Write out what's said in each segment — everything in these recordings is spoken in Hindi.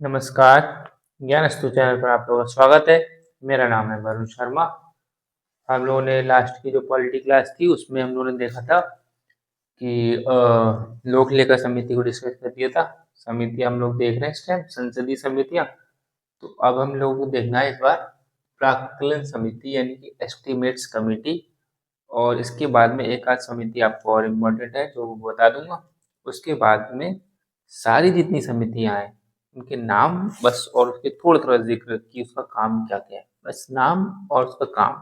नमस्कार। ज्ञानस्तु चैनल पर आप लोगों का स्वागत है। मेरा नाम है वरुण शर्मा। हम लोगों ने लास्ट की जो पॉलिटी क्लास थी उसमें हम लोगों ने देखा था कि लोक लेखा समिति को डिस्कस कर दिया था। समिति हम लोग देख रहे हैं इस टाइम संसदीय समितियां। तो अब हम लोगों को देखना है इस बार प्राक्कलन समिति यानी कि एस्टीमेट्स कमेटी। और इसके बाद में एक आध समिति आपको और इम्पोर्टेंट है जो बता दूंगा। उसके बाद में सारी जितनी समितियां हैं उनके नाम बस और उसके थोड़ा थोड़ा जिक्र कि उसका काम क्या क्या है, बस नाम और उसका काम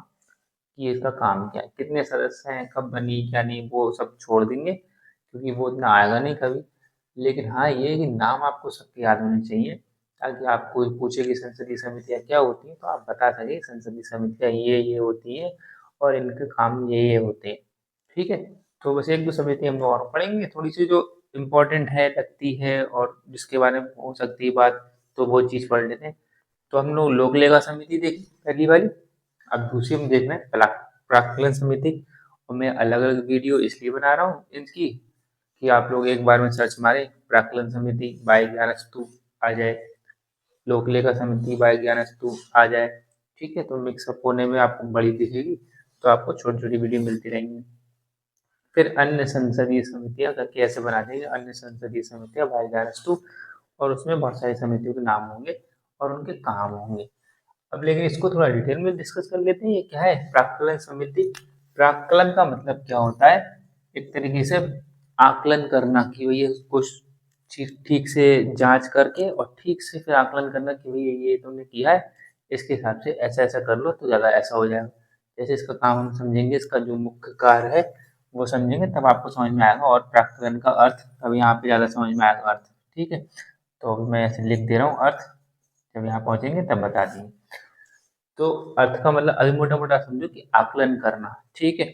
कि इसका काम क्या है, कितने सदस्य हैं, कब बनी क्या नहीं, वो सब छोड़ देंगे क्योंकि वो इतना आएगा नहीं कभी। लेकिन हाँ ये है कि नाम आपको सबके याद होने चाहिए ताकि आपको कोई पूछे कि संसदीय समितियाँ क्या होती हैं तो आप बता सकें संसदीय समितियाँ ये होती हैं और इनके काम ये होते हैं। ठीक है, तो बस एक दो समिति हम लोग और पढ़ेंगे थोड़ी सी जो इम्पोर्टेंट है लगती है और जिसके बारे में हो सकती है बात, तो वो चीज़ पढ़ लेते हैं। तो हम लोग लोक लेखा समिति देखी पहली वाली। अब दूसरी हम देख रहे हैं प्राक्कलन समिति। और मैं अलग अलग वीडियो इसलिए बना रहा हूँ इनकी कि आप लोग एक बार में सर्च मारें प्राक्कलन समिति बाय ज्ञानस्तु आ जाए, लोक लेखा समिति बाय ज्ञानस्तु आ जाए। ठीक है, तो मिक्सअप होने में आपको बड़ी दिखेगी तो आपको छोटी छोटी वीडियो मिलती रहेंगी। फिर अन्य संसदीय समितियां करके ऐसे बना देंगे अन्य संसदीय समितियां बाय ज्ञानस्तु, और उसमें बहुत सारी समितियों के नाम होंगे और उनके काम होंगे। अब लेकिन इसको थोड़ा डिटेल में डिस्कस कर लेते हैं। ये क्या है प्राक्कलन समिति? प्राक्कलन का मतलब क्या होता है? एक तरीके से आकलन करना कि भैया कुछ चीज ठीक से जांच करके और ठीक से फिर आकलन करना कि भैया ये तुमने किया है, इसके हिसाब से ऐसा ऐसा कर लो तो ज्यादा ऐसा हो जाएगा। जैसे इसका काम हम समझेंगे, इसका जो मुख्य कार्य है वो समझेंगे तब आपको समझ में आएगा, और प्राक्कलन का अर्थ तब यहाँ पे ज्यादा समझ में आएगा अर्थ। ठीक है, तो अभी मैं ऐसे लिख दे रहा हूँ अर्थ, जब यहाँ पहुंचेंगे तब बता देंगे। तो अर्थ का मतलब अभी मोटा मोटा समझो कि आकलन करना। ठीक है,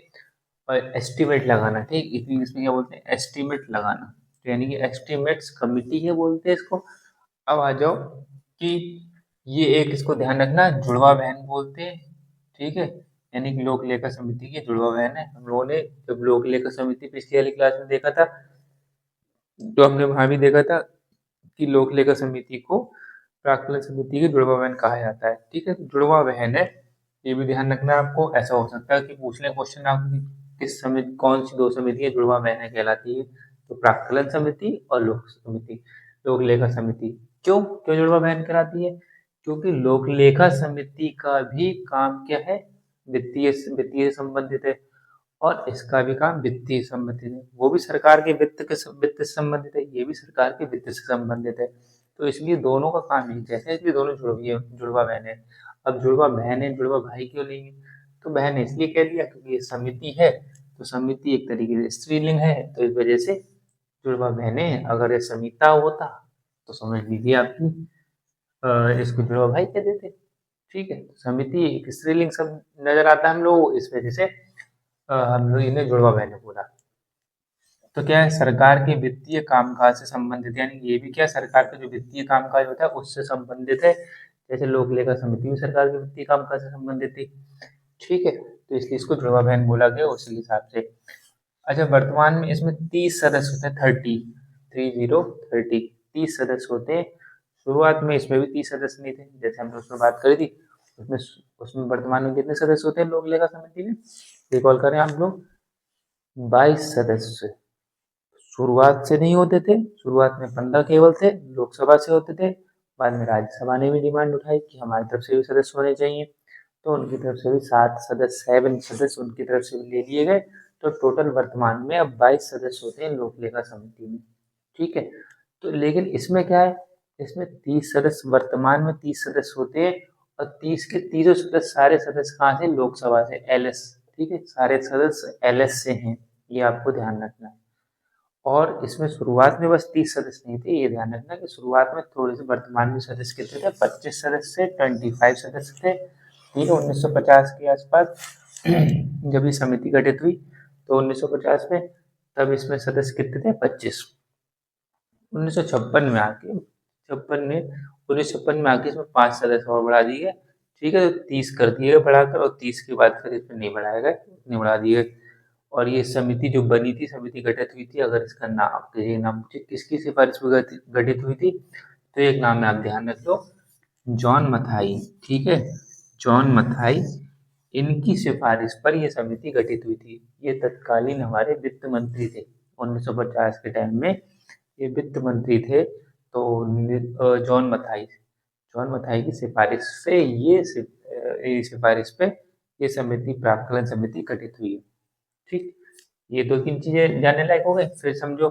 और एस्टिमेट लगाना। ठीक, इंग्लिश में क्या बोलते हैं? एस्टिमेट लगाना। तो यानी कि एस्टिमेट्स कमिटी है बोलते हैं इसको। अब आ जाओ कि ये एक, इसको ध्यान रखना, जुड़वा बहन बोलते हैं। ठीक है, यानी कि लोक लेखा समिति की जुड़वा बहन है। हम लोगों ने जब लोक लेखा समिति पिछली वाली क्लास में देखा था तो हमने वहां भी देखा था कि लोक लेखा समिति को प्राक्कलन समिति की जुड़वा बहन कहा जाता है। ठीक है, तो जुड़वा बहन है, ये भी ध्यान रखना आपको। ऐसा हो सकता है कि पूछ लें क्वेश्चन आपको कि किस समिति, कौन सी दो समितियां जुड़वा बहनें कहलाती है? तो प्राक्कलन समिति और लोक समिति, लोक लेखा समिति। क्यों क्यों जुड़वा बहन कहलाती है? क्योंकि लोक लेखा समिति का भी काम क्या है? वित्तीय वित्तीय से संबंधित है, और इसका भी काम वित्तीय से संबंधित है। वो भी सरकार के वित्त से संबंधित है, ये भी सरकार के वित्त से संबंधित है। तो इसलिए दोनों का काम एक जैसा है, इसलिए दोनों जुड़वा बहन है। अब जुड़वा बहन है, जुड़वा भाई क्यों नहीं है? तो बहन इसलिए कह दिया क्योंकि ये समिति है, तो समिति एक तरीके से स्त्रीलिंग है, तो इस वजह से जुड़वा बहनें हैं। अगर ये समिता होता तो समझ लीजिए आपकी इसको जुड़वा भाई कह देते। ठीक है, समिति एक स्त्रीलिंग सब नजर आता है हम लोग, इस वजह से हम लोग इन्हें जुड़वा बहनें बोला। तो क्या है, सरकार के वित्तीय कामकाज से संबंधित, यानी ये भी क्या, सरकार का जो वित्तीय कामकाज होता है उससे संबंधित है। जैसे लोक लेखा समिति भी सरकार के वित्तीय कामकाज से संबंधित थी। ठीक है, तो इसलिए इसको जुड़वा बहन बोला गया उसी हिसाब से। अच्छा, वर्तमान में इसमें 30 सदस्य होते हैं। 30 सदस्य होते हैं। शुरुआत में इसमें भी 30 सदस्य नहीं थे, जैसे हमने उसमें बात करी थी। उसमें उसमें वर्तमान में कितने सदस्य होते हैं लोक लेखा समिति में? रिकॉल करें आप लोग, 22 सदस्य। शुरुआत से नहीं होते थे, शुरुआत में 15 केवल थे, लोकसभा से होते थे। बाद में राज्यसभा ने भी डिमांड उठाई कि हमारी तरफ से भी सदस्य होने चाहिए, तो उनकी तरफ से भी 7 सदस्य उनकी तरफ से भी ले लिए गए। तो टोटल वर्तमान में अब 22 सदस्य होते हैं लोक लेखा समिति में। ठीक है, तो लेकिन इसमें क्या है, इसमें 30 सदस्य, वर्तमान में 30 सदस्य होते हैं, और 30 के तीसों सदस्य, सारे सदस्य कहाँ से? लोकसभा से, एलएस। ठीक है, सारे सदस्य एलएस से हैं, ये आपको ध्यान रखना है। और इसमें शुरुआत में बस 30 सदस्य नहीं थे, ये ध्यान रखना कि शुरुआत में थोड़े से, वर्तमान में सदस्य कितने थे? 25 सदस्य थे, 25 सदस्य थे। ठीक है, 1950 के आसपास जब ये समिति गठित हुई तो 1950 में, तब इसमें सदस्य कितने थे? 25। 1956 में आके, छप्पन में 1956 में आके इसमें 5 सदस्य और बढ़ा दिए गए। ठीक है, तो 30 कर दिए गए बढ़ाकर, और 30 के बाद फिर इसमें नहीं बढ़ाए गए, नहीं बढ़ा दिए गए। और ये समिति जो बनी थी, समिति गठित हुई थी, अगर इसका नाम, नाम पूछे किसकी सिफारिश में गठित हुई थी, तो एक नाम है, आप ध्यान रख लो, जॉन मथाई। ठीक है, जॉन मथाई, इनकी सिफारिश पर यह समिति गठित हुई थी। ये तत्कालीन हमारे वित्त मंत्री थे, 1950 के टाइम में ये वित्त मंत्री थे। तो जॉन मथाई की सिफारिश से ये सिफारिश पे ये समिति, प्राक्कलन समिति गठित हुई है। ठीक, ये दो तीन चीजें जानने लायक हो गई। फिर समझो,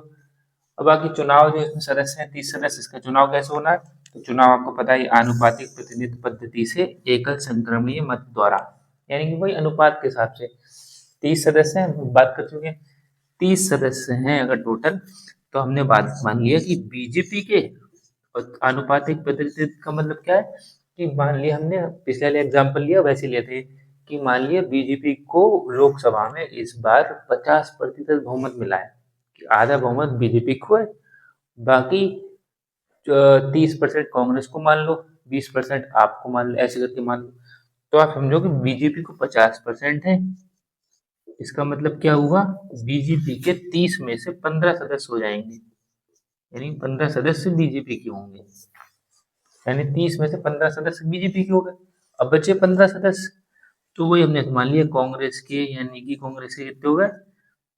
अब बाकी चुनाव जो इसमें सदस्य हैं, 30 सदस्य, इसका चुनाव कैसे होना है? तो चुनाव आपको पता है, आनुपातिक प्रतिनिधित्व पद्धति से एकल संक्रमणीय मत द्वारा, यानी कि वही अनुपात के हिसाब से। 30 सदस्य हैं, बात कर चुके हैं। 30 सदस्य हैं अगर टोटल, तो हमने बात मान लिया कि बीजेपी के, और आनुपातिक प्रतिनिधित्व का मतलब क्या है कि मान लिया, हमने पिछले वाले एग्जाम्पल लिया वैसे लिए थे कि मान लिया बीजेपी को लोकसभा में इस बार 50% बहुमत मिला है, कि आधा बहुमत बीजेपी को है, बाकी 30% कांग्रेस को मान लो, 20% आपको मान लो, ऐसे करके मान लो। तो आप समझो कि बीजेपी को 50% है। इसका मतलब क्या हुआ, बीजेपी के 30 में से 15 सदस्य हो जाएंगे, यानी 15 सदस्य बीजेपी के होंगे, यानी 30 में से 15 सदस्य बीजेपी के हो गए। अब बचे 15 सदस्य, तो वही हमने मान लिया कांग्रेस के, यानी कि कांग्रेस के कितने हो गए,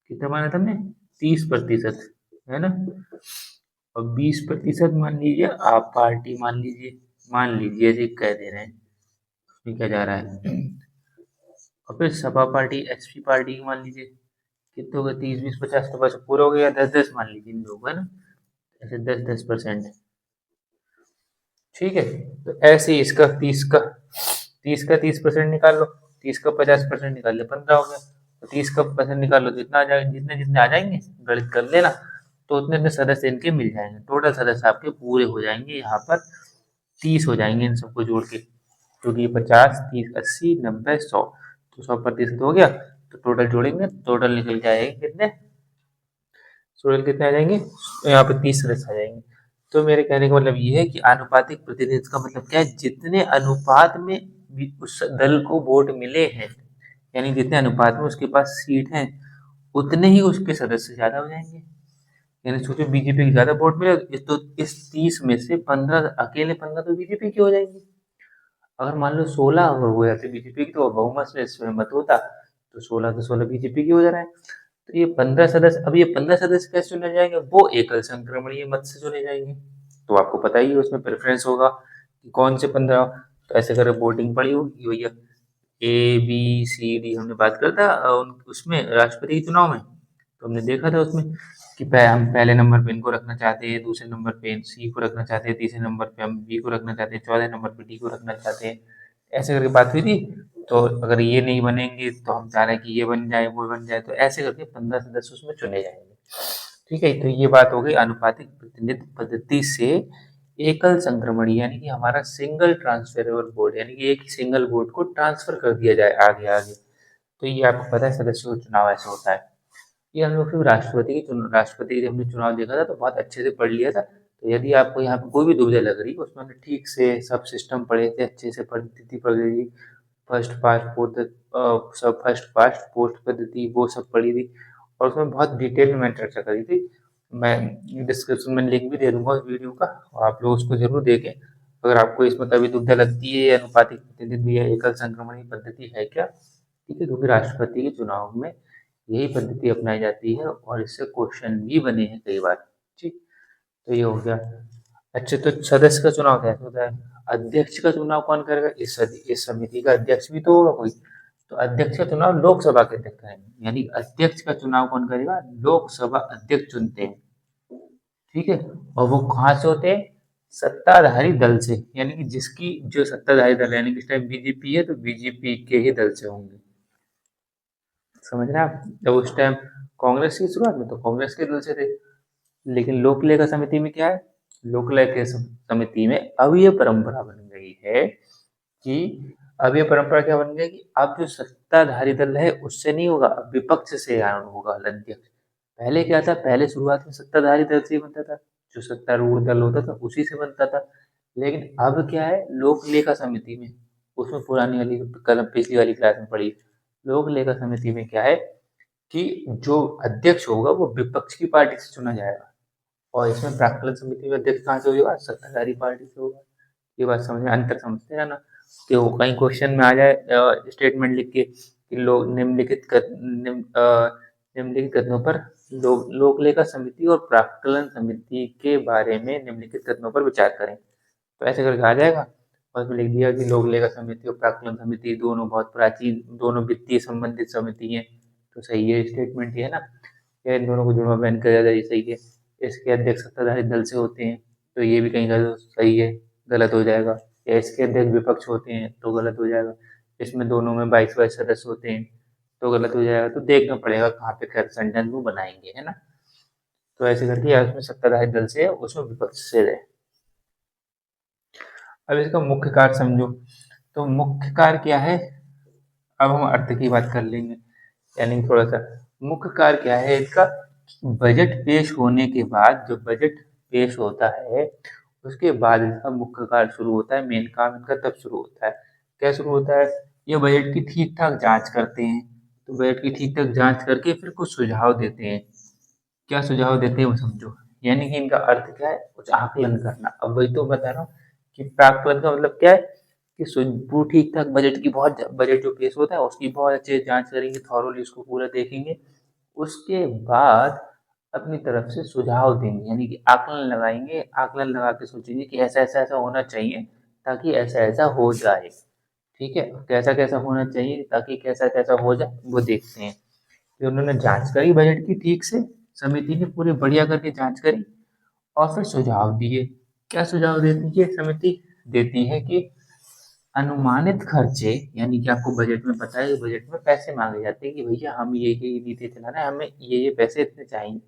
कितना माना था हमने, 30%, है ना। और 20% मान लीजिए आप पार्टी, मान लीजिए ऐसे कह दे रहे हैं, इसमें क्या जा रहा है। और फिर सपा पार्टी, एसपी पार्टी की मान लीजिए, कितने हो गए, 30, 20, 50, तो बस पूरा हो गया। 10-10 मान लीजिए इन लोग, है ना, ऐसे 10-10%। ठीक है, तो ऐसे ही इसका 30% निकाल लो, 30 का 50% निकाल लो, 15 हो गया। तो 30 का % निकाल लो, तो इतना आ जाएगा, जितने जितने आ जाएंगे गणित कर लेना, तो उतने उतने सदस्य इनके मिल जाएंगे। टोटल सदस्य आपके पूरे हो जाएंगे, यहाँ पर 30 हो जाएंगे इन सबको जोड़ के, क्योंकि 50, 30, 80, 90, 100, तो 100% हो गया। तो टोटल जोड़ेंगे, टोटल निकल के आएंगे कितने, टोटल कितने आ जाएंगे, तो यहाँ पे 30 सदस्य आ जाएंगे। तो मेरे कहने का मतलब ये है कि आनुपातिक प्रतिनिधित्व का मतलब क्या है, जितने अनुपात में उस दल को वोट मिले हैं, यानी जितने अनुपात में उसके पास सीट है, उतने ही उसके सदस्य ज्यादा हो जाएंगे। यानी सोचो बीजेपी की ज्यादा वोट मिले, तो इस 30 में से 15, अकेले 15 तो बीजेपी के हो जाएंगे। अगर मान लो 16 अगर हो जाते बीजेपी की, तो बहुमत से इसमें मत होता, तो 16 तो 16 बीजेपी की हो जा रहा है। तो ये 15 सदस्य, अब ये 15 सदस्य कैसे चुने जाएंगे, वो एकल संक्रमणीय मत से चुने जाएंगे। तो आपको पता ही है उसमें प्रेफरेंस होगा कि कौन से 15। तो ऐसे करके वोटिंग पड़ी होगी भैया, ABCD हमने बात करता उसमें राष्ट्रपति के चुनाव में, तो हमने देखा था उसमें कि हम पहले नंबर पे इनको रखना चाहते हैं, दूसरे नंबर पे सी को रखना चाहते हैं, तीसरे नंबर पे हम बी को रखना चाहते हैं, चौथे नंबर पे डी को रखना चाहते हैं। ऐसे करके बात हुई थी। तो अगर ये नहीं बनेंगे तो हम चाह रहे हैं कि ये बन जाए, वो बन जाए, तो ऐसे करके 15 सदस्य उसमें चुने जाएंगे। ठीक है, तो ये बात हो गई अनुपातिक प्रतिनिधित्व पद्धति से एकल संक्रमण, यानी कि हमारा सिंगल ट्रांसफरेबल वोट, यानी कि एक ही सिंगल वोट को ट्रांसफर कर दिया जाए आगे आगे। तो ये आपको पता है सदस्यों का चुनाव ऐसा होता है। ये हम लोग फिर राष्ट्रपति के हमने चुनाव देखा था, तो बहुत अच्छे से पढ़ लिया था। तो यदि आपको यहाँ पे कोई भी दुविधा लग रही है, उसमें हमने ठीक से सब सिस्टम पढ़े थे, अच्छे से परिस्थिति पढ़ ली, फर्स्ट पास्ट पोस्ट पद्धति वो सब पढ़ी थी, और उसमें बहुत डिटेल में मैंने चर्चा करी थी। मैं डिस्क्रिप्शन में लिंक भी दे दूंगा उस वीडियो का, और आप लोग उसको जरूर देखें। अगर आपको इसमें कभी दुविधा लगती है, अनुपातिक प्रतिनिधित्व या एकल संक्रमणीय पद्धति है क्या, ठीक है, क्योंकि राष्ट्रपति के चुनाव में यही पद्धति अपनाई जाती है, और इससे क्वेश्चन भी बने हैं कई बार। ठीक, तो ये हो गया। अच्छा, तो सदस्य का चुनाव कैसे होता है, अध्यक्ष का चुनाव कौन करेगा, इस समिति का अध्यक्ष भी तो होगा कोई। तो अध्यक्ष का चुनाव लोकसभा के अध्यक्ष करेंगे, यानी अध्यक्ष का चुनाव कौन करेगा, लोकसभा अध्यक्ष चुनते हैं। ठीक है, और वो कहाँ से होते हैं, सत्ताधारी दल से, यानी कि जिसकी जो सत्ताधारी दल है, यानी कि इस टाइम बीजेपी है तो बीजेपी के ही दल से होंगे। समझ रहे हैं आप, जब उस टाइम कांग्रेस की शुरुआत में तो कांग्रेस के दल से थे, लेकिन लोक लेखा समिति में क्या है, लोक लेखा समिति में अब ये परंपरा बन गई है कि, अब ये परंपरा क्या बन गई कि अब जो सत्ताधारी दल है उससे नहीं होगा, अब विपक्ष से होगा अध्यक्ष। पहले क्या था, पहले शुरुआत में सत्ताधारी दल से ही बनता था, जो सत्तारूढ़ दल होता था उसी से बनता था। लेकिन अब क्या है, लोक लेखा समिति में, उसमें पुरानी वाली कल पिछली वाली क्लास में पढ़ी, लोक लेखा समिति में क्या है कि जो अध्यक्ष होगा वो विपक्ष की पार्टी से चुना जाएगा। और इसमें प्राक्कलन समिति में अध्यक्ष कहाँ से होगा? सत्ताधारी पार्टी से होगा। ये बात समझ में, अंतर समझते हैं ना? तो कहीं क्वेश्चन में आ जाए स्टेटमेंट लिख के कि निम्नलिखित कथनों पर लोक लेखा समिति और प्राक्कलन समिति के बारे में निम्नलिखित कथनों पर विचार करें। तो ऐसे करके आ जाएगा। और उसमें लिख दिया कि लोक लेखा समिति और प्राक्कलन समिति दोनों बहुत प्राचीन, दोनों वित्तीय संबंधित समिति हैं। तो सही है स्टेटमेंट, ये है ना? या इन दोनों को जुड़वा बयान किया जाए, सही है। इसके अध्यक्ष सत्ताधारी दल से होते हैं, तो ये भी कहीं गलत, सही है, गलत हो जाएगा। या इसके अध्यक्ष विपक्ष होते हैं तो गलत हो जाएगा। इसमें दोनों में 22 सदस्य होते हैं तो गलत हो जाएगा। तो देखना पड़ेगा कहाँ पे कर सेंटेंस वो बनाएंगे, है ना? तो ऐसे करके या उसमें सत्ताधारी दल से है, उसमें विपक्ष से है। अब इसका मुख्य कार्य समझो। तो मुख्य कार्य क्या है? अब हम अर्थ की बात कर लेंगे, यानी थोड़ा सा मुख्य कार्य क्या है इसका? बजट पेश होने के बाद, जो बजट पेश होता है उसके बाद इसका मुख्य कार्य शुरू होता है। मेन काम इनका तब शुरू होता है। क्या शुरू होता है? ये बजट की ठीक ठाक जांच करते हैं। तो बजट की ठीक ठाक जांच करके फिर कुछ सुझाव देते हैं। क्या सुझाव देते हैं वो समझो। यानी कि इनका अर्थ क्या है? कुछ आकलन करना। अब वही तो बता रहा हूँ कि प्राक्कलन का मतलब क्या है कि पूरी ठीक ठाक बजट की, बहुत बजट जो पेश होता है उसकी बहुत अच्छे जांच करेंगे, थॉरोली उसको पूरा देखेंगे। उसके बाद अपनी तरफ से सुझाव देंगे, यानी कि आकलन लगाएंगे। आकलन लगा के सोचेंगे कि ऐसा ऐसा ऐसा होना चाहिए ताकि ऐसा ऐसा हो जाए। ठीक है, कैसा कैसा होना चाहिए ताकि कैसा कैसा हो जाए वो देखते हैं। फिर उन्होंने जांच करी बजट की ठीक से, समिति ने पूरी बढ़िया करके जांच करी और फिर सुझाव दिए। क्या सुझाव देती है समिति? देती है कि अनुमानित खर्चे, यानी कि आपको बजट में पता है, बजट में पैसे मांगे जाते हैं कि भैया हम ये नीति चलाना है, हमें ये पैसे इतने चाहिए।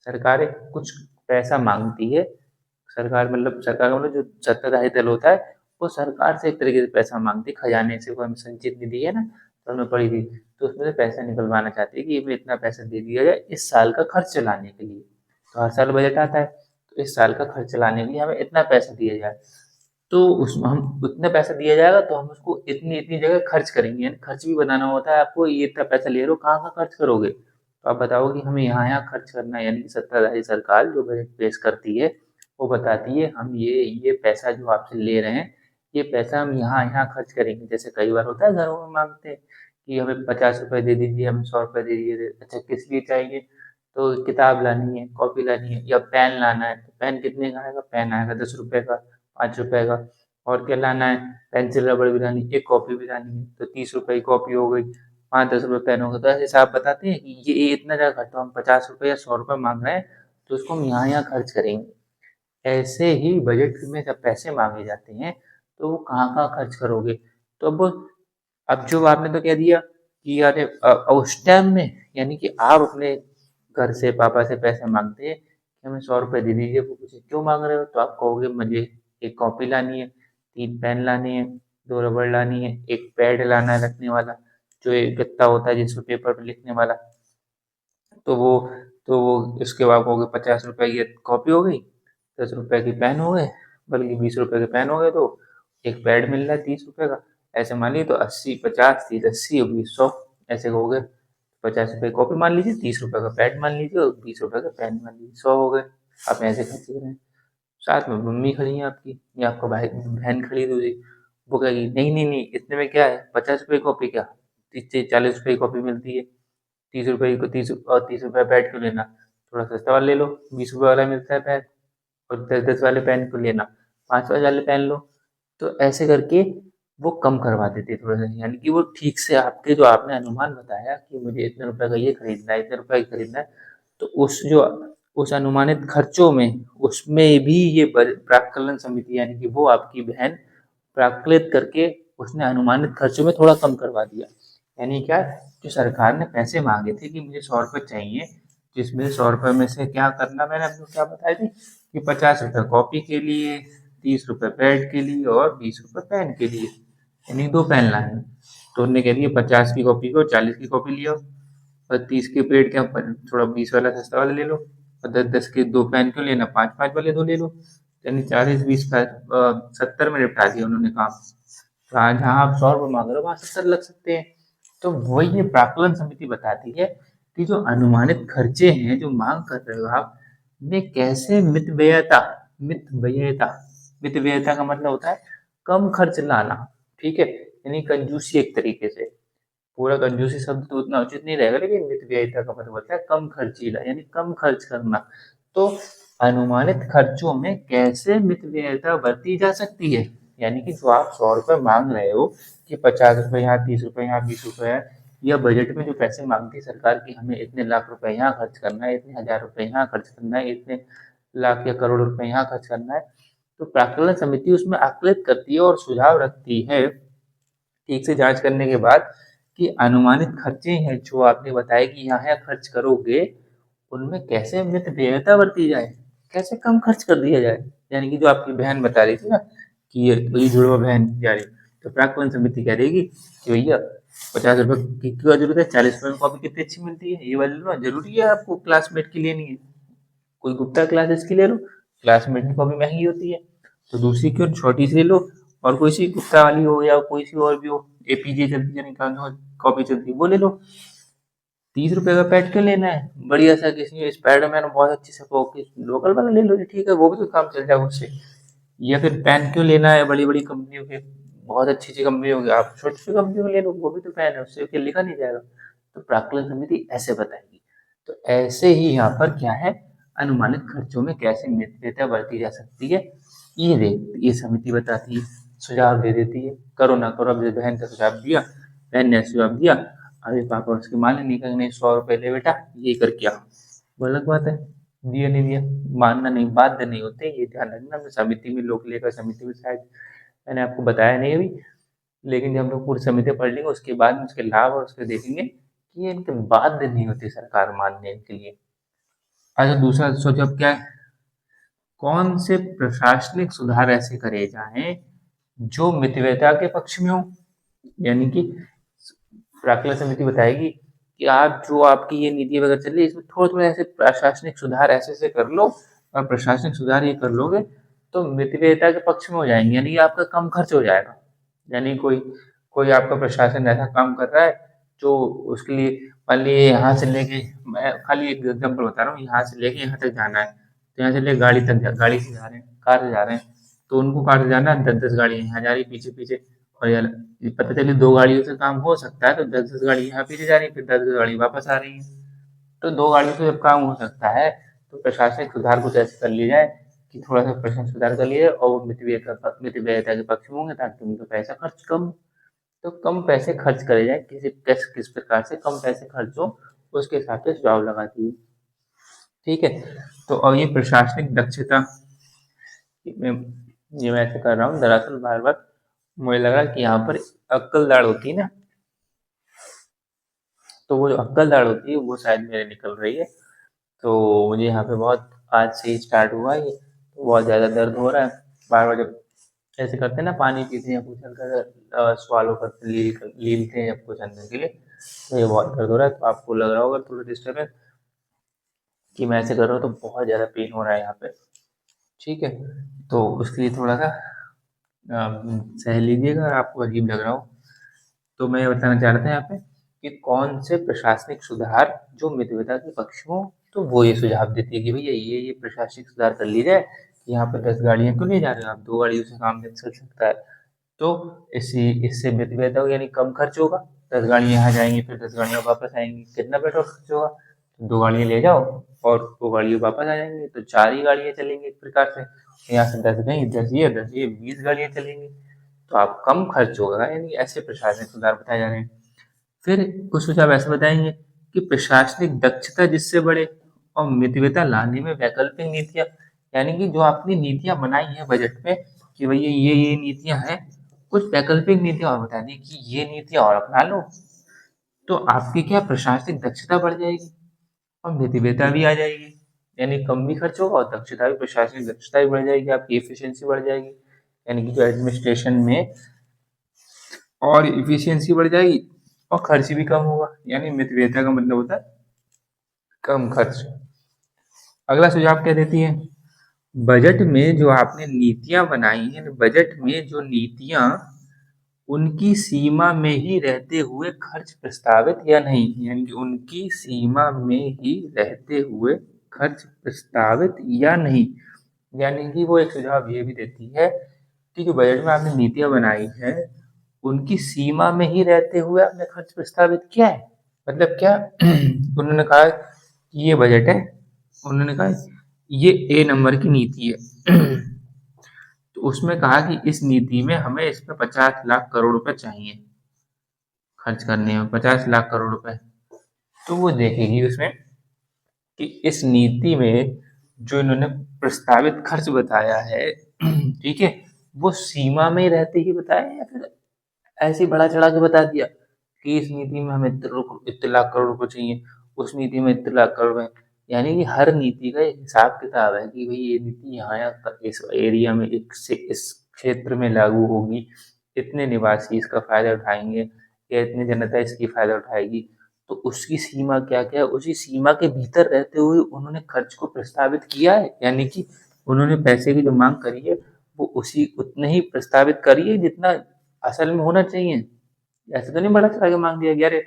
सरकारें कुछ पैसा मांगती है। सरकार का मतलब जो सत्ताधारी दल होता है वो सरकार से एक तरीके से पैसा मांगती है। खजाने से वो हमें संचित निधि है ना, तो हमने पढ़ी थी। तो उसमें से पैसा निकलवाना चाहती है कि हमें इतना पैसा दे दिया जाए इस साल का खर्च चलाने के लिए। तो हर साल बजट आता है, तो इस साल का खर्च चलाने के लिए हमें इतना पैसा दिया जाए। तो उसमें हम उतना पैसा दिया जाएगा तो हम उसको इतनी इतनी जगह खर्च करेंगे। यानी खर्च भी बनाना होता है आपको। ये इतना पैसा ले रहे हो, कहाँ कहाँ खर्च करोगे? तो आप बताओ कि हमें यहाँ यहाँ खर्च करना है। यानी कि सत्ताधारी सरकार जो बजट पेश करती है वो बताती है हम ये पैसा जो आपसे ले रहे हैं, ये पैसा हम यहाँ यहाँ खर्च करेंगे। जैसे कई बार होता है घरों में मांगते हैं कि हमें 50 रुपए दे दीजिए, हमें 100 रुपए दे दीजिए। अच्छा किस लिए चाहिए? तो किताब लानी है, कॉपी लानी है, या पेन लाना है। तो पेन कितने का आएगा? पेन आएगा 10 रुपए का, 5 रुपए का। और क्या लाना है? पेंसिल रबड़ भी लानी है, एक कॉपी भी लानी है, तो 30 रुपए की कॉपी हो गई, 5-10 रुपए पेन हो गए। तो ऐसे हिसाब बताते हैं कि ये इतना ज़्यादा खर्च, तो हम 50 रुपए या 100 रुपए मांग रहे हैं तो उसको हम यहाँ यहाँ खर्च करेंगे। ऐसे ही बजट में जब पैसे मांगे जाते हैं तो वो कहाँ कहाँ खर्च करोगे? तो अब जो आपने तो कह दिया कि यार उस टाइम में, यानी कि आप अपने घर से पापा से पैसे मांगते हैं कि हमें 100 रुपए दे दीजिए, वो पूछे क्यों मांग रहे हो? तो आप कहोगे मुझे एक कॉपी लानी है, 3 पेन लाने हैं, 2 रबड़ लानी है, एक पैड लाना है रखने वाला, जो एक गत्ता होता है जिसमें पेपर पे लिखने वाला। तो वो इसके बाद कहोगे 50 रुपए की कॉपी हो गई, 10 रुपए की पेन हो गए, बल्कि 20 रुपए के पेन हो गए, तो एक पैड मिल रहा है 30 रुपए का। ऐसे मान लीजिए तो 80, 50, 30, 80 और 20, 100 ऐसे कहोगे। 50 रुपए की कॉपी मान लीजिए, 30 रुपए का पैड मान लीजिए और 20 रुपए का पेन मान लीजिए, 100 हो गए। आप ऐसे खर्च कर रहे हैं। साथ में मम्मी खड़ी है आपकी, या आपका भाई बहन खड़ी है दूसरी, वो कहेगी नहीं नहीं नहीं, इतने में क्या है, 50 रुपए की कॉपी क्या, 30 40 रुपए की कॉपी मिलती है। 30 रुपए को 30 रुपए पैड क्यों लेना, थोड़ा सस्ता वाला ले लो, 20 रुपए वाला मिलता है पैड। और 10 10 वाले पेन क्यों लेना, 5 वाले पेन लो। तो ऐसे करके वो कम करवा देते थोड़ा सा। यानी कि वो ठीक से आपके जो आपने अनुमान बताया कि मुझे इतने रुपए का ये खरीदना है, इतने रुपए का खरीदना है, तो उस अनुमानित खर्चों में, उसमें भी ये प्राक्कलन समिति, यानी कि वो आपकी बहन प्राक्कलित करके उसने अनुमानित खर्चों में थोड़ा कम करवा दिया। यानी क्या, जो सरकार ने पैसे मांगे थे कि मुझे 100 रुपए चाहिए, जिसमें 100 रुपए में से क्या करना, मैंने आपको क्या बताई थी कि 50 रुपए कॉपी के लिए, 30 रुपए पैड के लिए और 20 रुपए पेन के लिए, यानी 2 पेन लाने। तो उन्होंने कह दिया 50 की कॉपी को 40 की कॉपी लियो, और 30 के पेड क्या, थोड़ा 20 वाला सस्ता वाला ले लो, और 10 10 के 2 पेन क्यों लेना, 5 5 वाले 2 ले लो। यानी 40 20 का 70 में निपटा दिया उन्होंने काम। तो जहाँ आप 100 रुपये मांग रहे हो वहाँ 70 लग सकते हैं। तो वही ये प्राक्कलन समिति बताती है कि जो अनुमानित खर्चे हैं जो मांग कर रहे हो आप, में कैसे मितव्ययता का मतलब होता है कम खर्च लाना, ठीक है, यानी कंजूसी एक तरीके से। पूरा कंजूसी शब्द तो उतना उचित नहीं रहेगा, लेकिन मितव्ययिता का मतलब होता है कम खर्चीला, यानी कम खर्च करना। तो अनुमानित खर्चों में कैसे मितव्ययिता बरती जा सकती है, यानी कि जो आप 100 रुपये मांग रहे हो कि 50 रुपये यहाँ, 30 रुपये यहाँ, 20 रुपये यहाँ, या बजट में जो पैसे मांगती है सरकार की हमें इतने लाख रुपए यहाँ खर्च करना है, इतने हजार रुपए यहाँ खर्च करना है, इतने लाख या करोड़ रुपए यहाँ खर्च करना है, तो प्राक्कलन समिति उसमें आकलित करती है और सुझाव रखती है ठीक से जांच करने के बाद कि अनुमानित खर्चे हैं जो आपने बताया कि यहाँ यहाँ खर्च करोगे, उनमें कैसे मितव्ययिता बरती जाए, कैसे कम खर्च कर दिया जाए। यानी कि जो आपकी बहन बता रही थी ना कि ये जुड़वा बहन जा रही, तो प्राक्कलन समिति कह देगी कि भैया 50 रुपये की क्या जरूरत है, 40 रुपये में कॉपी कितनी अच्छी मिलती है, ये वाली लो, जरूरी है आपको क्लासमेट की लेनी है, कोई गुप्ता क्लासेस की ले लो, क्लासमेट की कॉपी महंगी होती है, तो दूसरी क्यों छोटी सी ले लो, और कोई सी गुप्ता वाली हो या कोई सी और भी हो, एपीजे चलती है कॉपी चलती है वो ले लो। 30 रुपए का पैड क्यों लेना है, बढ़िया सा किसी स्पाइडरमैन बहुत अच्छी से लोकल वाला ले लो जी, ठीक है, वो भी तो काम चल जाएगा उससे। या फिर पेन क्यों लेना है बड़ी बड़ी कंपनियों के, बहुत अच्छी अच्छी कंपनी होगी, आप छोटी छोटी कंपनियों के ले लो, वो भी तो पेन है, उससे क्या लिखा नहीं जाएगा। तो प्राक्कलन समिति ऐसे बताएगी। तो ऐसे ही यहाँ पर क्या है, अनुमानित खर्चों में कैसे मितव्ययिता बरती जा सकती है, ये समिति बताती है, सुझाव दे देती है, करो ना करो। अब बहन का सुझाव दिया, बहन ने सुझाव दिया, अभी पापा उसकी माने नहीं, कहेंगे नहीं 100 रुपये ले बेटा ये करके आओ, वो अलग बात है, दिया नहीं दिया, मानना नहीं, बाध्य नहीं होते, ये ध्यान रखना। समिति में लोक लेखा समिति में शायद मैंने आपको बताया नहीं अभी, लेकिन जब हम लोग पूरी समिति पढ़ लेंगे उसके बाद में उसके लाभ और उसके देखेंगे कि ये इनके बाध्य नहीं होती सरकार मानने के लिए। अच्छा, दूसरा सोचो अब क्या है, कौन से प्रशासनिक सुधार ऐसे करे जाएं जो मितव्ययिता के पक्ष में हो, यानी कि प्राक्कलन समिति बताएगी कि आप जो आपकी ये नीति वगैरह चल रही है इसमें थोड़े थोड़े ऐसे प्रशासनिक सुधार ऐसे ऐसे कर लो, और प्रशासनिक सुधार ये कर लोगे तो मितव्ययिता के पक्ष में हो जाएंगे, यानी कि आपका कम खर्च हो जाएगा। यानी कोई कोई आपका प्रशासन ऐसा काम कर रहा है जो उसके लिए, मान लीजिए यहाँ से लेके, मैं खाली एक एग्जाम्पल बता रहा हूँ, यहाँ से लेके यहाँ तक जाना है, तो यहाँ से लेके गाड़ी से जा रहे हैं, कार से जा रहे हैं, तो उनको कार से जाना है, 10-10 गाड़ियाँ यहाँ जा रही पीछे पीछे, और यार ये पता चले 2 गाड़ियों से काम हो सकता है, तो 10-10 गाड़ी यहाँ पीछे जा रही है, फिर 10-10 गाड़ी वापस आ रही है, तो 2 गाड़ियों से जब काम हो सकता है तो प्रशासनिक सुधार कुछ ऐसे कर लिया जाए कि थोड़ा सा प्रशासनिक सुधार कर लिया जाए और वो मितव्ययिता के पक्ष में होंगे, ताकि उनका पैसा खर्च कम, तो कम पैसे खर्च करे जाए, किस प्रकार से कम पैसे खर्च हो उसके हिसाब से सुझाव लगाती है। ठीक है, तो अब ये प्रशासनिक दक्षता, ये मैं ऐसे कर रहा हूँ दरअसल बार बार मुझे लगा कि यहाँ पर अक्कल दाढ़ होती है ना, तो वो जो अक्कल दाढ़ होती है वो शायद मेरे निकल रही है, तो मुझे यहाँ पे बहुत आज से ही स्टार्ट हुआ है ये, तो बहुत ज़्यादा दर्द हो रहा है, बार बार जब ऐसे करते हैं ना, पानी पीते हैं या कुछ हल्का स्वालो करते लीलते हैं जब कुछ अंदर के लिए, तो ये बहुत दर्द हो रहा है, तो आपको लग रहा होगा थोड़ा डिस्टर्बेंस कि मैं ऐसे कर रहा हूँ, तो बहुत ज़्यादा पेन हो रहा है यहाँ पे। ठीक है, तो उसके लिए थोड़ा सा सह लीजिएगा अगर आपको अजीब लग रहा हो। तो मैं ये बताना चाह रहा था यहाँ पे कि कौन से प्रशासनिक सुधार जो मितव्ययिता के पक्ष में हो, तो वो ये सुझाव देती है कि भैया ये प्रशासनिक सुधार कर ली जाए कि यहाँ पे 10 गाड़ियाँ क्यों ले जा रहे हो आप, 2 गाड़ियों से काम चल सकता है, तो इससे मितव्ययिता हो, यानी कम खर्च होगा, 10 गाड़ियाँ यहाँ जाएंगी फिर 10 गाड़ियाँ वापस आएंगी, कितना पेट्रोल खर्च होगा, 2 गाड़ियाँ ले जाओ और 2 गाड़ियाँ वापस आ जाएंगी, तो 4 ही गाड़ियाँ चलेंगी एक प्रकार से, यहाँ से 10 गई, 10 ये 20 गाड़ियाँ चलेंगी, तो आप कम खर्च होगा, यानी ऐसे प्रशासनिक सुधार बताए जा रहे हैं। फिर कुछ सुझाव ऐसे बताएंगे कि प्रशासनिक दक्षता जिससे बढ़े और मितव्ययिता लाने में वैकल्पिक नीतियां, यानी कि जो आपने नीतियां बनाई हैं बजट में कि भैया ये नीतियां हैं, कुछ वैकल्पिक नीतियां और बता दी कि ये नीतियां और अपना लो, तो आपकी क्या प्रशासनिक दक्षता बढ़ जाएगी और मितव्ययिता भी आ जाएगी, यानी कम भी खर्च होगा और दक्षता भी, प्रशासनिक दक्षता भी बढ़ जाएगी, आपकी एफिशिएंसी बढ़ जाएगी, यानी कि जो एडमिनिस्ट्रेशन में और इफिशियंसी बढ़ जाएगी और खर्च भी कम होगा, यानी मितव्ययिता का मतलब होता है कम खर्च। अगला सुझाव क्या देती है, बजट में जो आपने नीतियां बनाई हैं, बजट में जो नीतियां उनकी सीमा में ही रहते हुए खर्च प्रस्तावित या नहीं, यानी कि उनकी सीमा में ही रहते हुए खर्च प्रस्तावित या नहीं। यानी कि वो एक सुझाव ये भी देती है कि जो बजट में आपने नीतियाँ बनाई हैं, उनकी सीमा में ही रहते हुए आपने खर्च प्रस्तावित किया है। मतलब क्या उन्होंने कहा कि ये बजट है, उन्होंने कहा ये ए नंबर की नीति है तो उसमें कहा कि इस नीति में हमें इसमें 50 लाख करोड़ रुपए चाहिए खर्च करने में, 50 लाख करोड़ रुपए। तो वो देखेगी उसमें कि इस नीति में जो इन्होंने प्रस्तावित खर्च बताया है ठीक है, वो सीमा में रहते ही बताया या फिर ऐसे ही बढ़ा चढ़ा के बता दिया कि इस नीति में हमें इतने लाख करोड़ रुपए चाहिए, उस नीति में इतने लाख करोड़ रुपए। यानी कि हर नीति का एक हिसाब किताब है कि भाई ये नीति यहाँ इस एरिया में इस क्षेत्र में लागू होगी, इतने निवासी इसका फायदा उठाएंगे या इतनी जनता इसकी फायदा उठाएगी। तो उसकी सीमा क्या क्या है, उसी सीमा के भीतर रहते हुए उन्होंने खर्च को प्रस्तावित किया है। यानी कि उन्होंने पैसे की जो मांग करी है वो उसी उतने ही प्रस्तावित करी है जितना असल में होना चाहिए। ऐसे तो नहीं बड़ा चढ़ा के मांग दिया कि अरे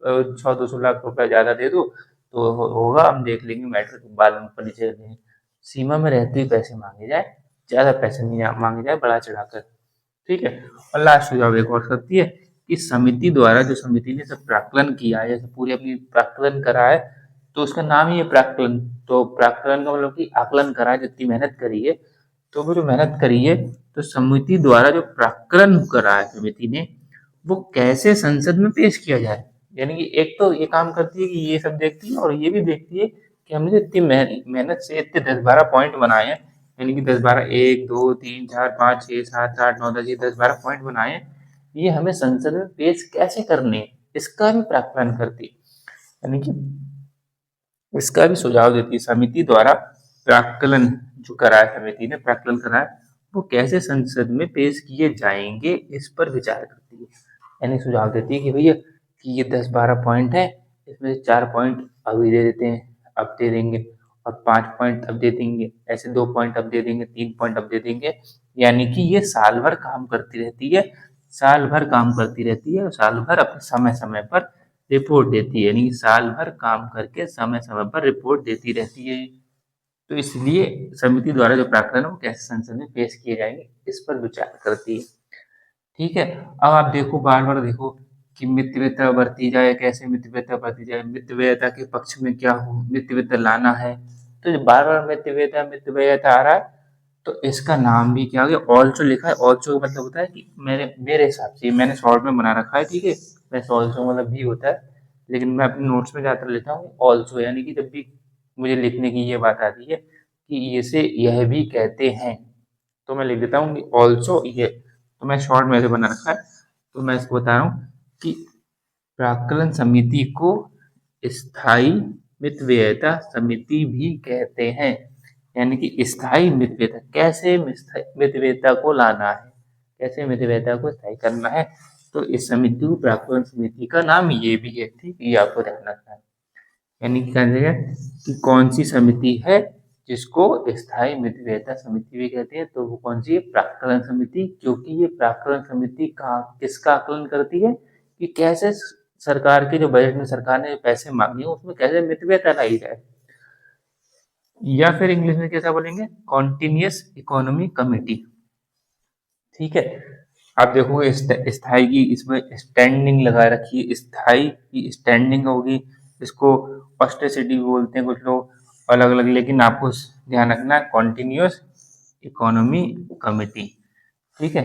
100-200 लाख रुपए ज्यादा दे दो तो होगा, हम देख लेंगे मैटर के बाद में ऊपर नीचे कर देंगे। सीमा में रहते हुए पैसे मांगे जाए, ज्यादा पैसे नहीं मांगे जाए बढ़ा चढ़ाकर। ठीक है। और लास्ट सुझाव एक और सकती है कि समिति द्वारा, जो समिति ने सब प्राक्कलन किया है, पूरी अपनी प्राक्कलन करा है, तो उसका नाम ही है प्राक्कलन। तो प्राक्कलन का मतलब कि आकलन करा है, जितनी मेहनत करी है। तो वो जो मेहनत करी है, तो समिति द्वारा जो प्राक्कलन करा है समिति ने, वो कैसे संसद में पेश किया जाए। यानी कि एक तो ये काम करती है कि ये सब देखती है और ये भी देखती है कि हमने जो इतनी मेहनत से इतने 10-12 पॉइंट बनाए हैं, यानी कि 10-12 1 2 3 4 5 6 7 8 9 10 ये 10-12 पॉइंट बनाए हैं, ये हमें संसद में पेश कैसे करने हैं, इसका भी प्राक्कलन करती है। यानी कि इसका भी सुझाव देती है समिति द्वारा प्राक्कलन जो करा है, समिति ने प्राक्कलन करा है, वो कैसे संसद में पेश किए जाएंगे इस पर विचार करती है। यानी सुझाव देती है कि भैया कि ये 10-12 पॉइंट है, इसमें से 4 पॉइंट अभी दे देते हैं, अब दे देंगे, और 5 पॉइंट अब दे देंगे, ऐसे 2 पॉइंट अब दे देंगे, 3 पॉइंट अब दे देंगे। यानी कि ये साल भर काम करती रहती है, साल भर काम करती रहती है और साल भर अपने समय समय पर रिपोर्ट देती है। यानी कि साल भर काम करके समय समय पर रिपोर्ट देती रहती है। तो इसलिए समिति द्वारा जो प्राक्कलन है वो कैसे संसद में पेश किए जाएंगे इस पर विचार करती है। ठीक है। अब आप देखो, बार बार देखो कि मितव्ययता बरती जाए, कैसे मितव्ययता बरती जाए, मितव्ययता के पक्ष में क्या हो, मितव्ययता लाना है। तो जो बार बार मितव्ययता मितव्ययता आ रहा है, तो इसका नाम भी क्या हो गया, ऑल्सो लिखा है। ऑल्सो का मतलब होता है कि मेरे हिसाब से, मैंने शॉर्ट में बना रखा है, ठीक है। वैसे ऑल्सो मतलब भी होता है, लेकिन मैं अपने नोट्स में ज़्यादातर लिखता हूँ ऑल्सो। यानी कि जब भी मुझे लिखने की ये बात आती है कि इसे यह भी कहते हैं, तो मैं लिख देता हूँ कि ऑल्सो ये। तो मैं शॉर्ट में से बना रखा है, तो मैं इसको बता रहा हूँ कि प्राक्कलन समिति को स्थायी मितव्ययता समिति भी कहते हैं। यानी कि स्थायी मितव्ययता, कैसे मितव्ययता को लाना है, कैसे मितव्ययता को स्थायी करना है, तो इस समिति को प्राक्कलन समिति का नाम ये भी है। ठीक, ये आपको ध्यान रखना है। यानी कि कहते हैं कि कौन सी समिति है जिसको स्थायी मितव्ययता समिति भी कहते हैं, तो वो कौन सी है, प्राक्कलन समिति। क्योंकि ये प्राक्कलन समिति का किसका आकलन करती है कि कैसे सरकार के जो बजट में सरकार ने पैसे मांगे उसमें कैसे मितव्ययता लाई जाए, या फिर इंग्लिश में कैसा बोलेंगे, कॉन्टिन्यूस इकोनॉमी कमेटी। ठीक है। आप देखोगे स्थाई की इसमें स्टैंडिंग लगा रखी है, स्थाई की स्टैंडिंग होगी, इसको ऑस्टेसिटी भी बोलते हैं कुछ लोग, अलग अलग, लेकिन आपको ध्यान रखना है कॉन्टिन्यूस इकोनॉमी कमेटी। ठीक है,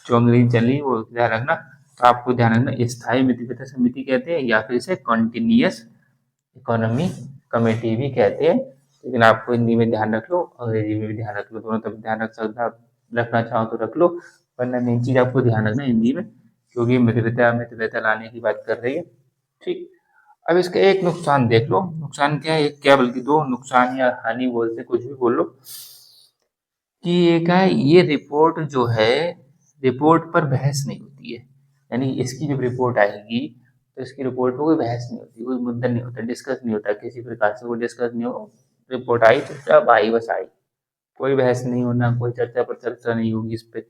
जो अंग्रेजी चली वो ध्यान रखना। तो आपको ध्यान रखना स्थायी मितव्ययता समिति कहते हैं या फिर इसे कॉन्टिन्यूस इकोनॉमी कमेटी भी कहते हैं। लेकिन आपको हिंदी में ध्यान रख लो, अंग्रेजी में भी ध्यान रख लो, दोनों तब ध्यान रखना चाहो तो रख लो, वरना मेन चीज आपको ध्यान रखना हिंदी में, क्योंकि मितव्ययता लाने की बात कर रही है। ठीक। अब इसका एक नुकसान देख लो। नुकसान क्या है, क्या बल्कि दो नुकसान या हानि बोलते, कुछ भी बोल लो, कि एक है ये रिपोर्ट जो है, रिपोर्ट पर बहस नहीं होती है। यानी इसकी जब रिपोर्ट आएगी तो इसकी रिपोर्ट पर कोई बहस नहीं होती, कोई मुद्दा नहीं होता, डिस्कस नहीं होता, किसी प्रकार से कोई डिस्कस नहीं हो। रिपोर्ट आई तो सब आई, बस आई, कोई बहस नहीं होना, कोई चर्चा पर चर्चा नहीं होगी इस पे।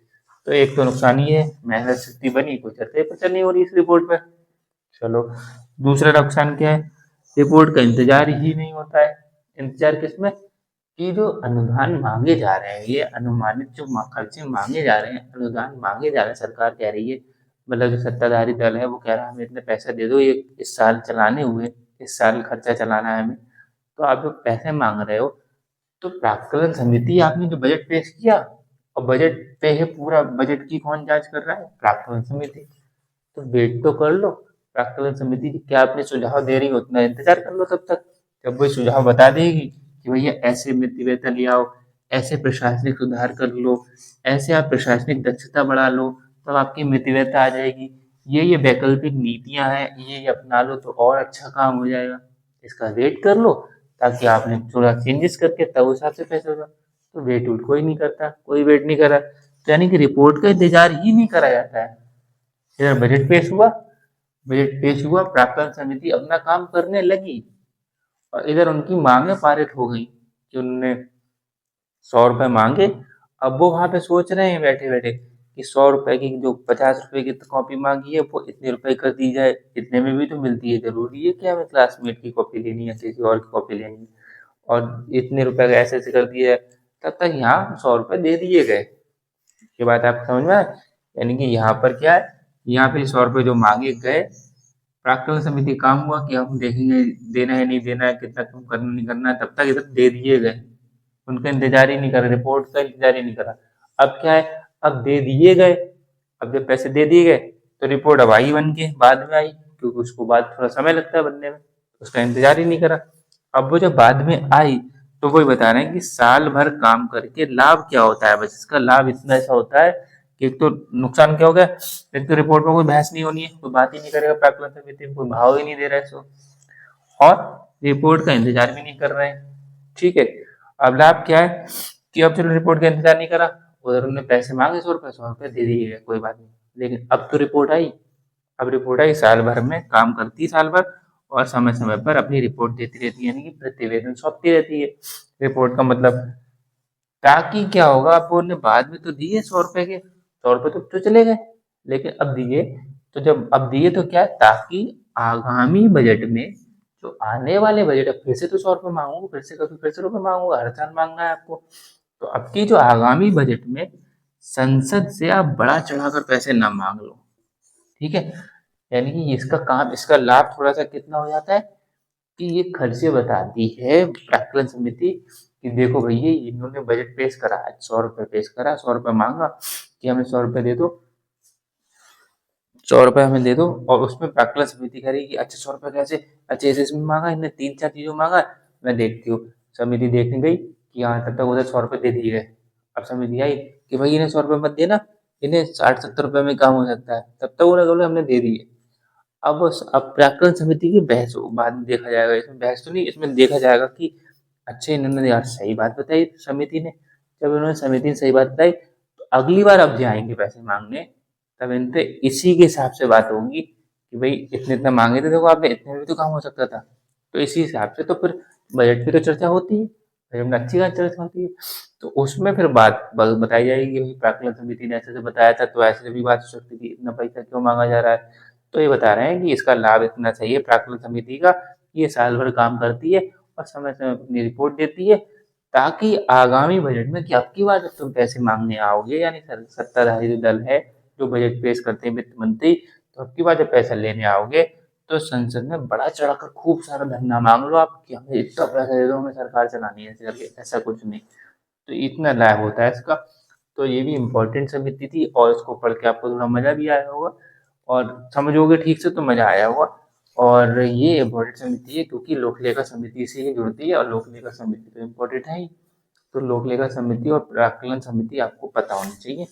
तो एक तो नुकसान ही है, मेहनत शक्ति बनी, कोई चर्चा पर चर्चा नहीं हो रही इस रिपोर्ट पर। चलो, दूसरा नुकसान क्या है, रिपोर्ट का इंतजार ही नहीं होता है। इंतजार किसमें कि जो अनुदान मांगे जा रहे हैं, ये अनुमानित जो खर्चे मांगे जा रहे हैं, अनुदान मांगे जा रहे हैं, सरकार कह रही है, मतलब जो सत्ताधारी दल है वो कह रहा है हमें इतने पैसे दे दो, ये इस साल चलाने हुए, इस साल खर्चा चलाना है हमें। तो आप जो पैसे मांग रहे हो, तो प्राक्कलन समिति आपने जो बजट पेश किया, और बजट पे है पूरा, बजट की कौन जांच कर रहा है? प्राक्कलन समिति। तो वेट तो कर लो, प्राक्कलन समिति क्या अपने सुझाव दे रही हो, उतना इंतजार कर लो तब तक। जब वो सुझाव बता देगी कि भैया ऐसे मितव्ययता वेतन ले आओ, ऐसे प्रशासनिक सुधार कर लो, ऐसे आप प्रशासनिक दक्षता बढ़ा लो, तब आपकी मितव्ययता आ जाएगी। ये वैकल्पिक नीतियां हैं, ये अपना लो तो और अच्छा काम हो जाएगा। इसका वेट कर लो, ताकि आपने थोड़ा चेंजेस करके तब उस हिसाब से पैसे दो। तो वेट वूट कोई नहीं करता, कोई वेट नहीं करा, तो यानी कि रिपोर्ट का इंतजार ही नहीं करा जाता है। इधर बजट पेश हुआ, बजट पेश हुआ, प्राक्कलन समिति अपना काम करने लगी, और इधर उनकी मांगे पारित हो गई कि उन्होंने 100 रुपये मांगे। अब वो वहां पे सोच रहे हैं बैठे बैठे कि 100 रुपए की जो 50 रुपए की कॉपी मांगी है वो इतने रुपए कर दी जाए, इतने में भी तो मिलती है, जरूरी है कि हमें क्लासमेट की कॉपी लेनी है, किसी और की कॉपी लेनी है, और इतने रुपए का ऐसे ऐसे कर दिया है। तब तक यहाँ 100 रुपए दे दिए गए। ये बात आपको समझ में आए? यानी कि यहाँ पर क्या है, यहाँ पे 100 रुपए जो मांगे गए, प्राक्कलन समिति काम हुआ कि हम देखेंगे देना है नहीं देना है, कितना कम करना नहीं करना है, तब तक इधर दे दिए गए। उनका इंतजार ही नहीं करा, रिपोर्ट का इंतजार ही नहीं करा। अब क्या है, अब दे दिए गए, अब जब पैसे दे दिए गए तो रिपोर्ट अब आई बन के बाद में आई, क्योंकि उसको बाद थोड़ा समय लगता है बनने में, उसका इंतजार ही नहीं करा। अब वो जब बाद में आई तो वही बता रहे हैं कि साल भर काम करके लाभ क्या होता है, बस इसका लाभ इतना ऐसा होता है कि एक तो नुकसान क्या हो गया, एक तो रिपोर्ट में कोई बहस नहीं होनी है, कोई बात ही नहीं करेगा प्राक्कलन समिति में, कोई भाव ही नहीं दे रहा है इसको, और रिपोर्ट का इंतजार भी नहीं कर रहे हैं। ठीक है, अब लाभ क्या है कि अब चलो रिपोर्ट का इंतजार नहीं करा, उधर उन्होंने पैसे मांगे 100 रुपए, 100 रुपए दे दिए, कोई बात नहीं। लेकिन अब तो रिपोर्ट आई, अब रिपोर्ट आई, साल भर में काम करती है साल भर, और समय समय पर अपनी रिपोर्ट देती रहती है, यानी कि प्रतिवेदन सौंपती रहती है। रिपोर्ट का मतलब, ताकि क्या होगा, आपको उन्होंने बाद में तो दिए 100 रुपए के, 100 रुपए तो चले गए, लेकिन अब दिए, तो जब अब दिए तो क्या, ताकि आगामी बजट में, जो आने वाले बजट, अब फिर से तो 100 रुपए मांगूंगा, फिर से कभी फिर से रुपए मांगूंगा, हर साल मांगना है आपको, तो अब की जो आगामी बजट में संसद से आप बढ़ा चढ़ाकर पैसे ना मांग लो। ठीक है, यानी कि इसका काम, इसका लाभ थोड़ा सा कितना हो जाता है कि ये खर्चे बताती है प्राक्कलन समिति कि देखो भैया इन्होंने बजट पेश करा है, 100 रुपए पेश करा, 100 रुपए मांगा कि हमें 100 रुपए दे दो, 100 रुपए हमें दे दो, और उसमें प्राक्कलन समिति कह रही कि अच्छा 100 रुपए कैसे, अच्छा इसमें मांगा, इनने 3-4 चीजों मांगा, मैं देखती हूँ। समिति देखने गई कि हाँ तब तक उधर 100 रुपए दे दिए गए। अब समिति आई कि भाई इन्हें 100 रुपए मत देना, इन्हें 60-70 रुपए में काम हो सकता है, तब तक उन्हें बोले हमने दे दिए। अब प्राक्कलन समिति की बहस बाद में देखा जाएगा, इसमें बहस तो नहीं, इसमें देखा जाएगा कि अच्छा इन्होंने यार सही बात बताई समिति ने। जब इन्होंने समिति ने सही बात बताई, तो अगली बार अब जाएंगे पैसे मांगने, तब इनसे इसी के हिसाब से बात होगी कि भाई इतने इतना मांगे थे, देखो आपने इतने में भी तो काम हो सकता था, तो इसी हिसाब से तो फिर बजट की तो चर्चा होती है, बजट में अच्छी बात चर्चा होती है, तो उसमें फिर बात बताई जाएगी कि भाई प्राक्कलन समिति ने ऐसे से बताया था, तो ऐसे भी बात हो सकती थी, इतना पैसा क्यों मांगा जा रहा है। तो ये बता रहे हैं कि इसका लाभ इतना सही है प्राक्कलन समिति का, ये साल भर काम करती है और समय समय अपनी रिपोर्ट देती है, ताकि आगामी बजट में कि अब की बार जब तुम पैसे मांगने आओगे, यानी सत्ताधारी जो दल है जो बजट पेश करते हैं वित्त मंत्री, तो अब की बार जब पैसा लेने आओगे तो संसद में बड़ा चढ़ाकर खूब सारा धरना मांग लो आप कि हमें इतना पैसा दे दो, हमें सरकार चलानी है, ऐसे करके, ऐसा कुछ नहीं। तो इतना लाभ होता है इसका। तो ये भी इम्पोर्टेंट समिति थी, और इसको पढ़ के आपको थोड़ा मजा भी आया होगा, और समझोगे ठीक से तो मजा आया होगा। और ये इम्पोर्टेंट समिति है क्योंकि लोक लेखा समिति से ही जुड़ती है, और लोक लेखा समिति तो इम्पोर्टेंट है ही। तो लोक लेखा समिति और प्राक्कलन समिति आपको पता होनी चाहिए।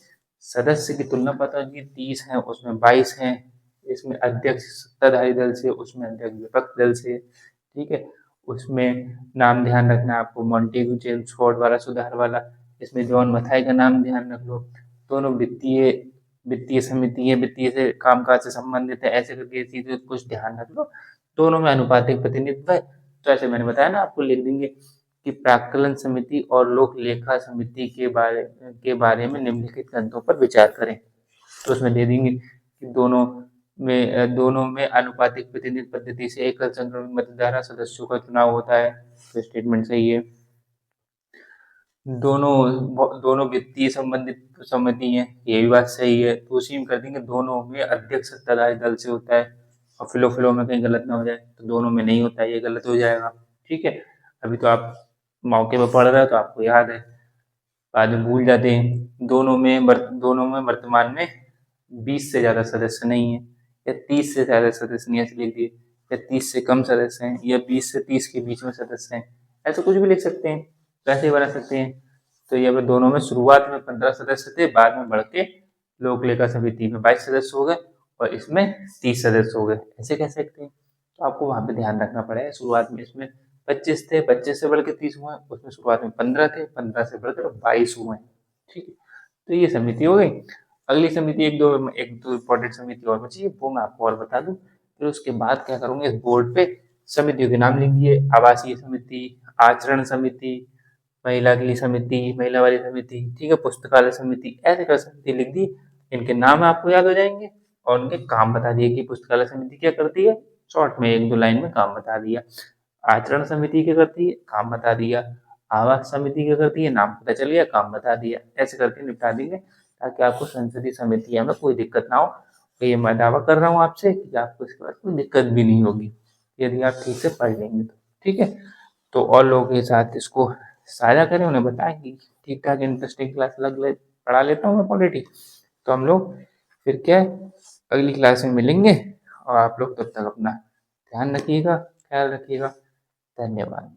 सदस्य की तुलना पता होगी, 30 हैं उसमें 22 हैं, इसमें अध्यक्ष सत्ताधारी दल से, उसमें अध्यक्ष विपक्ष दल से। ठीक है, उसमें नाम ध्यान रखना है आपको, मॉन्टेग्यू चेम्सफोर्ड वाला सुधार वाला, इसमें जॉन मथाई का नाम ध्यान रख लो। दोनों वित्तीय वित्तीय समिति है, वित्तीय से कामकाज से संबंधित है, ऐसे करके चीजें कुछ ध्यान रख लो। दोनों में अनुपातिक प्रतिनिधित्व है, तो ऐसे मैंने बताया ना, आपको लिख देंगे कि प्राक्कलन समिति और लोक लेखा समिति के बारे में निम्नलिखित ग्रंथों पर विचार करें। तो उसमें दे देंगे कि दोनों दोनों में आनुपातिक प्रतिनिधित्व पद्धति से एकल संक्रमित मतदाता सदस्यों का चुनाव होता है। तो स्टेटमेंट सही है। दोनों वित्तीय संबंधित समिति है, ये भी बात सही है। तो उसी में कर देंगे दोनों में अध्यक्ष सत्ताधारी दल से होता है। और फिलो में कहीं गलत ना हो जाए, तो दोनों में नहीं होता है, ये गलत हो जाएगा। ठीक है, अभी तो आप मौके पर पढ़ रहे हो तो आपको याद है, बाद में भूल जाते हैं। दोनों में वर्तमान में 20 से ज्यादा सदस्य नहीं है, या 30 से ज्यादा सदस्य नहीं, ऐसे लिख दिए, या 30 से कम सदस्य हैं, या 20 से 30 के बीच में सदस्य हैं, ऐसा कुछ भी लिख सकते हैं, वैसे ही बना सकते हैं। तो ये दोनों में शुरुआत में 15 सदस्य थे, बाद में बढ़ के लोक लेखा समिति में 22 सदस्य हो गए और इसमें 30 सदस्य हो गए, ऐसे कह सकते हैं। तो आपको वहां पे ध्यान रखना पड़ेगा, शुरुआत में इसमें 25 थे, 25 से बढ़ के 30 हुए, उसमें शुरुआत में 15 थे, 15 से बढ़कर 22 हुए। ठीक है, तो ये समिति हो गई। अगली समिति एक दो इंपॉर्टेंट समिति और बची है, वो मैं आपको और बता दूं। फिर उसके बाद क्या करूंगे, इस बोर्ड पे समितियों के नाम लिख दिए, आवासीय समिति, आचरण समिति, महिला के लिए समिति, महिला वाली समिति, ठीक है, पुस्तकालय समिति, ऐसे कर समिति लिख दी। इनके नाम आपको याद हो जाएंगे और उनके काम बता दिए कि पुस्तकालय समिति क्या करती है, शॉर्ट में एक दो लाइन में काम बता दिया। आचरण समिति क्या करती है, काम बता दिया। आवास समिति क्या करती है, नाम पता चल गया, काम बता दिया। ऐसे करके निपटा देंगे ताकि आपको संसदीय समितियों में कोई दिक्कत ना हो। तो ये मैं दावा कर रहा हूँ आपसे कि आपको इसके बाद कोई दिक्कत भी नहीं होगी यदि आप ठीक से पढ़ लेंगे तो। ठीक है, तो और लोगों के साथ इसको साझा करें, उन्हें बताएं कि ठीक ठाक इंटरेस्टिंग क्लास पढ़ा लेता हूँ मैं पॉलिटी। तो हम लोग फिर क्या अगली क्लास में मिलेंगे, और आप लोग तब तक अपना ध्यान रखिएगा, ख्याल रखिएगा। धन्यवाद।